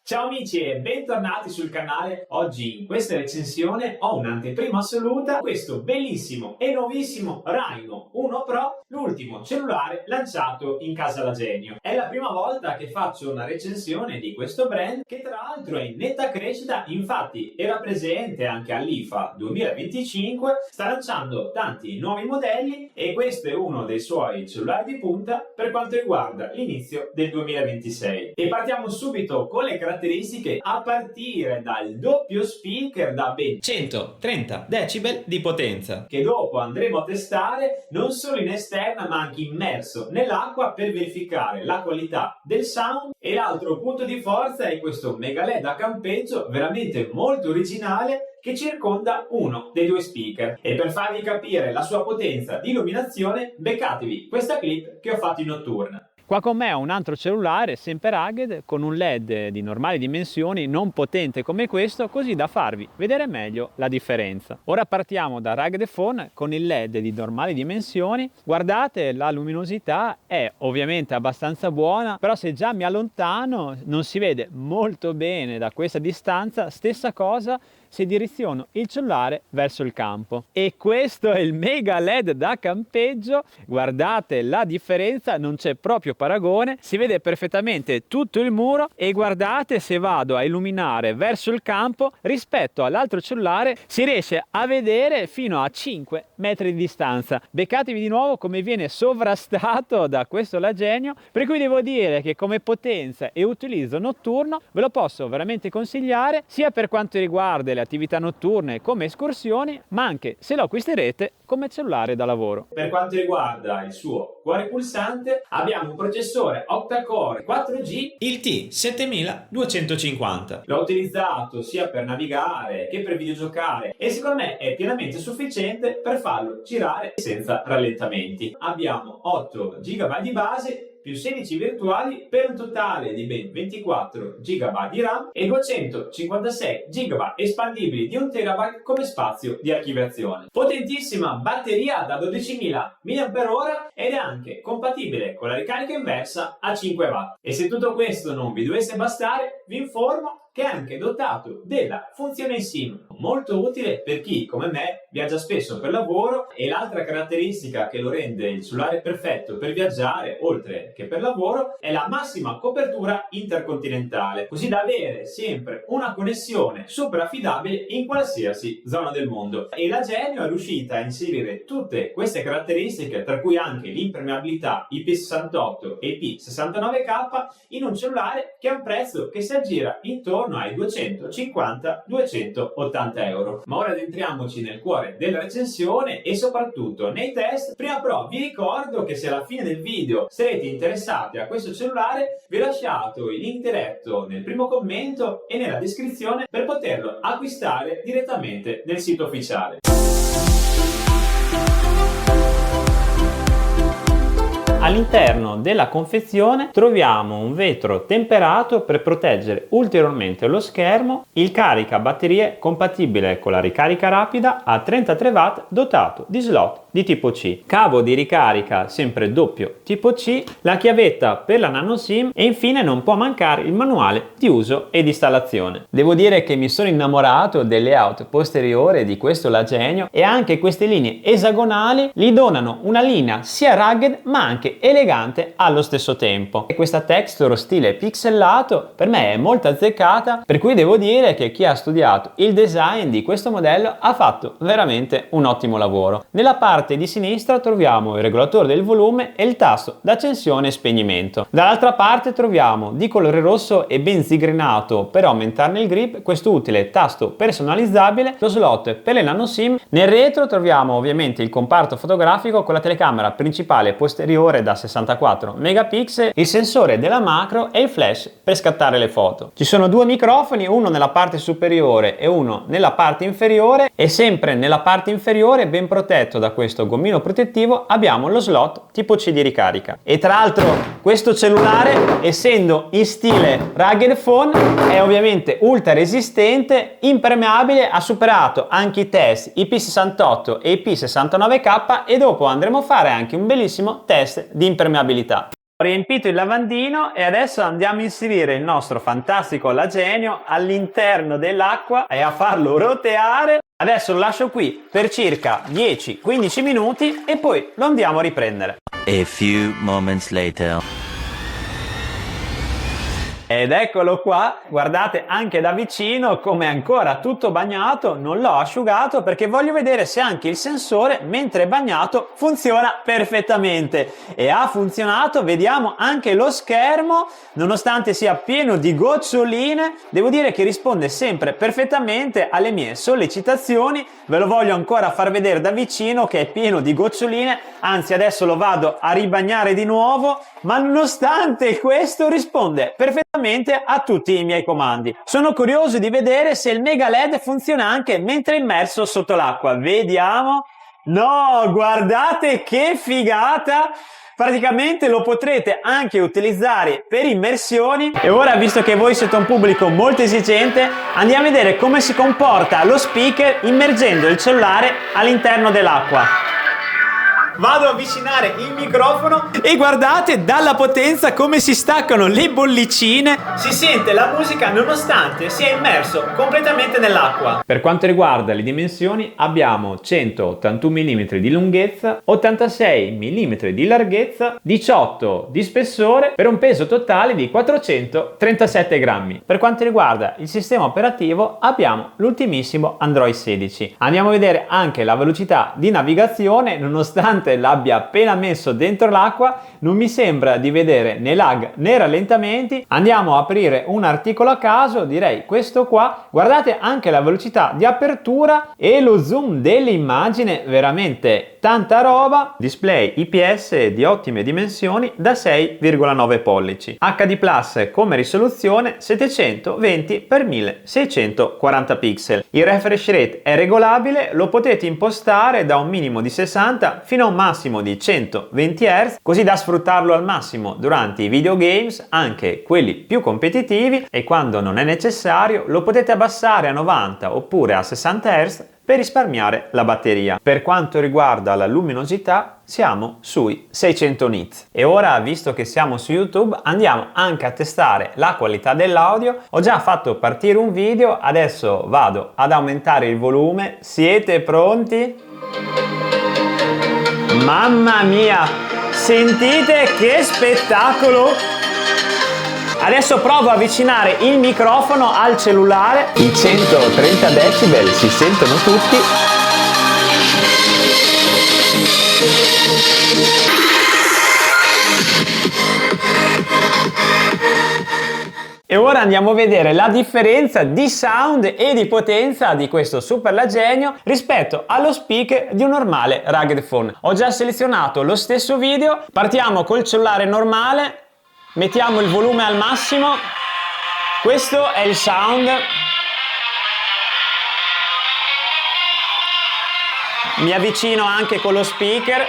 Ciao amici e bentornati sul canale. Oggi in questa recensione ho un'anteprima assoluta, questo bellissimo e nuovissimo Rhino 1 Pro, l'ultimo cellulare lanciato in casa da Genio. È la prima volta che faccio una recensione di questo brand che tra l'altro è in netta crescita, infatti era presente anche all'IFA 2025, sta lanciando tanti nuovi modelli e questo è uno dei suoi cellulari di punta per quanto riguarda l'inizio del 2026. E partiamo subito con le caratteristiche a partire dal doppio speaker da ben 130 decibel di potenza, che dopo andremo a testare non solo in esterna ma anche immerso nell'acqua per verificare la qualità del sound. E l'altro punto di forza è questo mega LED a campeggio veramente molto originale che circonda uno dei due speaker. E per farvi capire la sua potenza di illuminazione beccatevi questa clip che ho fatto in notturna. Qua con me ho un altro cellulare sempre rugged con un LED di normali dimensioni, non potente come questo, così da farvi vedere meglio la differenza. Ora partiamo da rugged phone con il LED di normali dimensioni. Guardate, la luminosità è ovviamente abbastanza buona, però se già mi allontano non si vede molto bene da questa distanza. Stessa cosa se direziono il cellulare verso il campo. E questo è il mega LED da campeggio. Guardate la differenza, non c'è proprio paragone, si vede perfettamente tutto il muro e guardate, se vado a illuminare verso il campo rispetto all'altro cellulare si riesce a vedere fino a 5 metri di distanza. Beccatevi di nuovo come viene sovrastato da questo La Genio, per cui devo dire che come potenza e utilizzo notturno ve lo posso veramente consigliare, sia per quanto riguarda le attività notturne come escursioni, ma anche se lo acquisterete come cellulare da lavoro. Per quanto riguarda il suo cuore pulsante abbiamo un processore octa-core 4G, il T7250. l'ho utilizzato sia per navigare che per videogiocare e secondo me è pienamente sufficiente per farlo girare senza rallentamenti. Abbiamo 8 GB di base più 16 virtuali per un totale di ben 24 GB di RAM e 256 GB espandibili di 1 TB come spazio di archiviazione. Potentissima batteria da 12.000 mAh ed è anche compatibile con la ricarica inversa a 5 W. E se tutto questo non vi dovesse bastare, vi informo che è anche dotato della funzione SIM, molto utile per chi, come me, viaggia spesso per lavoro. E l'altra caratteristica che lo rende il cellulare perfetto per viaggiare, oltre che per lavoro, è la massima copertura intercontinentale, così da avere sempre una connessione super affidabile in qualsiasi zona del mondo. E la Genio è riuscita a inserire tutte queste caratteristiche, tra cui anche l'impermeabilità IP68 e IP69K, in un cellulare che ha un prezzo che si aggira intorno ai 250-280 euro. Ma ora addentriamoci nel cuore della recensione e soprattutto nei test. Prima però vi ricordo che se alla fine del video sarete interessati a questo cellulare, vi ho lasciato il link diretto nel primo commento e nella descrizione per poterlo acquistare direttamente nel sito ufficiale. All'interno della confezione troviamo un vetro temperato per proteggere ulteriormente lo schermo, il caricabatterie compatibile con la ricarica rapida a 33 watt dotato di slot di tipo C, cavo di ricarica sempre doppio tipo C, la chiavetta per la nano SIM e infine non può mancare il manuale di uso ed installazione. Devo dire che mi sono innamorato del layout posteriore di questo La Genio e anche queste linee esagonali gli donano una linea sia rugged ma anche elegante allo stesso tempo. E questa texture stile pixelato per me è molto azzeccata, per cui devo dire che chi ha studiato il design di questo modello ha fatto veramente un ottimo lavoro. Nella parte di sinistra troviamo il regolatore del volume e il tasto d'accensione e spegnimento. Dall'altra parte troviamo di colore rosso e ben zigrinato per aumentarne il grip questo utile tasto personalizzabile, lo slot per le nano SIM. Nel retro troviamo ovviamente il comparto fotografico con la telecamera principale posteriore da 64 megapixel, il sensore della macro e il flash per scattare le foto. Ci sono due microfoni, uno nella parte superiore e uno nella parte inferiore, e sempre nella parte inferiore, ben protetto da questo gommino protettivo, abbiamo lo slot tipo C di ricarica. E tra l'altro questo cellulare, essendo in stile rugged phone, è ovviamente ultra resistente, impermeabile, ha superato anche i test IP68 e IP69K e dopo andremo a fare anche un bellissimo test di impermeabilità. Ho riempito il lavandino e adesso andiamo a inserire il nostro fantastico collagenio all'interno dell'acqua e a farlo roteare. Adesso lo lascio qui per circa 10-15 minuti e poi lo andiamo a riprendere. A few moments later. Ed eccolo qua, guardate anche da vicino come è ancora tutto bagnato, non l'ho asciugato perché voglio vedere se anche il sensore mentre è bagnato funziona perfettamente. E ha funzionato, vediamo anche lo schermo, nonostante sia pieno di goccioline, devo dire che risponde sempre perfettamente alle mie sollecitazioni. Ve lo voglio ancora far vedere da vicino che è pieno di goccioline, anzi adesso lo vado a ribagnare di nuovo, ma nonostante questo risponde perfettamente a tutti i miei comandi. Sono curioso di vedere se il Mega LED funziona anche mentre è immerso sotto l'acqua. Vediamo. No, guardate che figata! Praticamente lo potrete anche utilizzare per immersioni. E ora, visto che voi siete un pubblico molto esigente, andiamo a vedere come si comporta lo speaker immergendo il cellulare all'interno dell'acqua. Vado a avvicinare il microfono e guardate dalla potenza come si staccano le bollicine. Si sente la musica nonostante sia immerso completamente nell'acqua. Per quanto riguarda le dimensioni, abbiamo 181 mm di lunghezza, 86 mm di larghezza, 18 di spessore per un peso totale di 437 grammi. Per quanto riguarda il sistema operativo, abbiamo l'ultimissimo Android 16. Andiamo a vedere anche la velocità di navigazione, nonostante l'abbia appena messo dentro l'acqua non mi sembra di vedere né lag né rallentamenti. Andiamo a aprire un articolo a caso, direi questo qua. Guardate anche la velocità di apertura e lo zoom dell'immagine, veramente tanta roba. Display IPS di ottime dimensioni da 6,9 pollici, HD Plus come risoluzione 720x1640 pixel. Il refresh rate è regolabile, lo potete impostare da un minimo di 60 fino a un massimo di 120 Hz, così da sfruttarlo al massimo durante i videogames, anche quelli più competitivi, e quando non è necessario lo potete abbassare a 90 oppure a 60 Hz per risparmiare la batteria. Per quanto riguarda la luminosità siamo sui 600 nits. E ora, visto che siamo su YouTube, andiamo anche a testare la qualità dell'audio. Ho già fatto partire un video, adesso vado ad aumentare il volume. Siete pronti? Mamma mia, sentite che spettacolo! Adesso provo a avvicinare il microfono al cellulare. I 130 decibel si sentono tutti. E ora andiamo a vedere la differenza di sound e di potenza di questo Superlagenio rispetto allo speaker di un normale rugged phone. Ho già selezionato lo stesso video, partiamo col cellulare normale, mettiamo il volume al massimo, questo è il sound. Mi avvicino anche con lo speaker.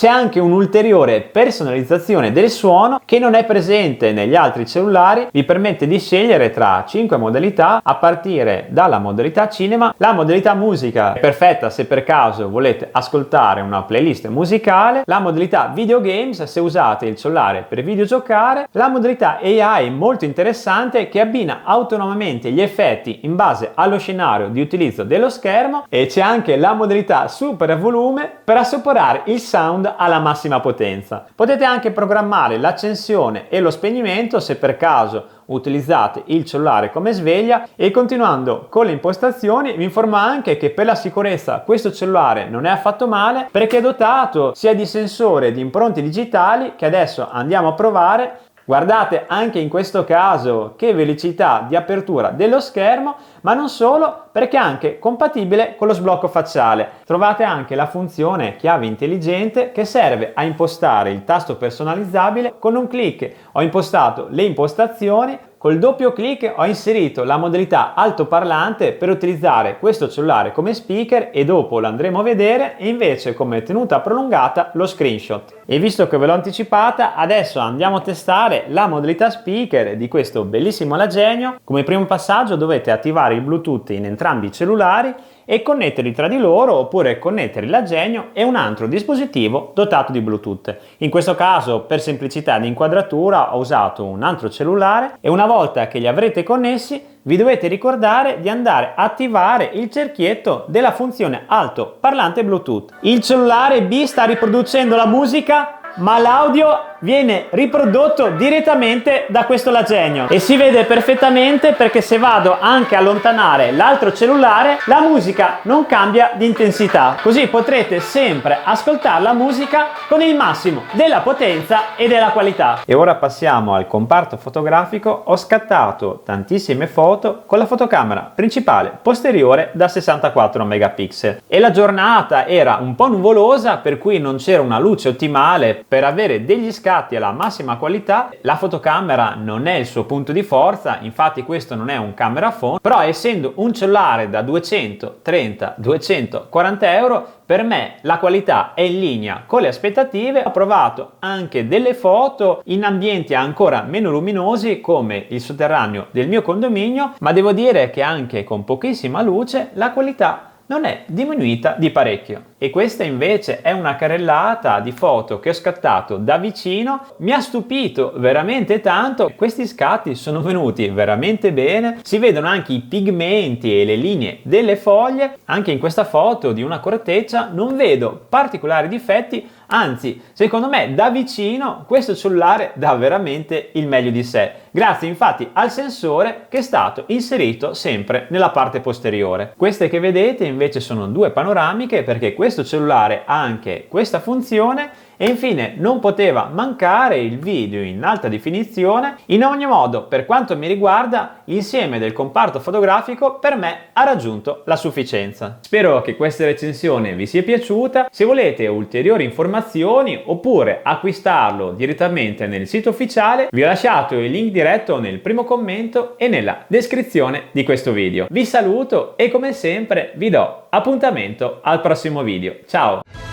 C'è anche un'ulteriore personalizzazione del suono che non è presente negli altri cellulari, vi permette di scegliere tra 5 modalità a partire dalla modalità cinema. La modalità musica è perfetta se per caso volete ascoltare una playlist musicale, la modalità videogames se usate il cellulare per videogiocare, la modalità AI molto interessante che abbina autonomamente gli effetti in base allo scenario di utilizzo dello schermo, e c'è anche la modalità super volume per assaporare il sound alla massima potenza. Potete anche programmare l'accensione e lo spegnimento se per caso utilizzate il cellulare come sveglia. E continuando con le impostazioni vi informo anche che per la sicurezza questo cellulare non è affatto male, perché è dotato sia di sensore di impronte digitali che adesso andiamo a provare. Guardate anche in questo caso che velocità di apertura dello schermo, ma non solo, perché è anche compatibile con lo sblocco facciale. Trovate anche la funzione chiave intelligente che serve a impostare il tasto personalizzabile. Con un clic ho impostato le impostazioni. Col doppio clic ho inserito la modalità altoparlante per utilizzare questo cellulare come speaker e dopo lo andremo a vedere, e invece come tenuta prolungata lo screenshot. E visto che ve l'ho anticipata, adesso andiamo a testare la modalità speaker di questo bellissimo Lagenio. Come primo passaggio dovete attivare il Bluetooth in entrambi i cellulari e connetterli tra di loro, oppure connettere il Lagenio e un altro dispositivo dotato di Bluetooth. In questo caso, per semplicità di inquadratura, ho usato un altro cellulare, e una volta che li avrete connessi vi dovete ricordare di andare a attivare il cerchietto della funzione alto parlante Bluetooth. Il cellulare B sta riproducendo la musica, ma l'audio viene riprodotto direttamente da questo Lagenio e si vede perfettamente, perché se vado anche a allontanare l'altro cellulare la musica non cambia di intensità, così potrete sempre ascoltare la musica con il massimo della potenza e della qualità. E ora passiamo al comparto fotografico. Ho scattato tantissime foto con la fotocamera principale posteriore da 64 megapixel e la giornata era un po' nuvolosa, per cui non c'era una luce ottimale per avere degli scatti alla massima qualità. La fotocamera non è il suo punto di forza, infatti questo non è un camera phone, però essendo un cellulare da 230-240 euro, per me la qualità è in linea con le aspettative. Ho provato anche delle foto in ambienti ancora meno luminosi come il sotterraneo del mio condominio, ma devo dire che anche con pochissima luce la qualità non è diminuita di parecchio. E questa invece è una carrellata di foto che ho scattato da vicino. Mi ha stupito veramente tanto, questi scatti sono venuti veramente bene, si vedono anche i pigmenti e le linee delle foglie. Anche in questa foto di una corteccia non vedo particolari difetti, anzi secondo me da vicino questo cellulare dà veramente il meglio di sé, grazie infatti al sensore che è stato inserito sempre nella parte posteriore. Queste che vedete invece sono due panoramiche, perché questo cellulare ha anche questa funzione. E infine non poteva mancare il video in alta definizione. In ogni modo, per quanto mi riguarda, l'insieme del comparto fotografico per me ha raggiunto la sufficienza. Spero che questa recensione vi sia piaciuta. Se volete ulteriori informazioni oppure acquistarlo direttamente nel sito ufficiale, vi ho lasciato il link diretto nel primo commento e nella descrizione di questo video. Vi saluto e come sempre vi do appuntamento al prossimo video. Ciao!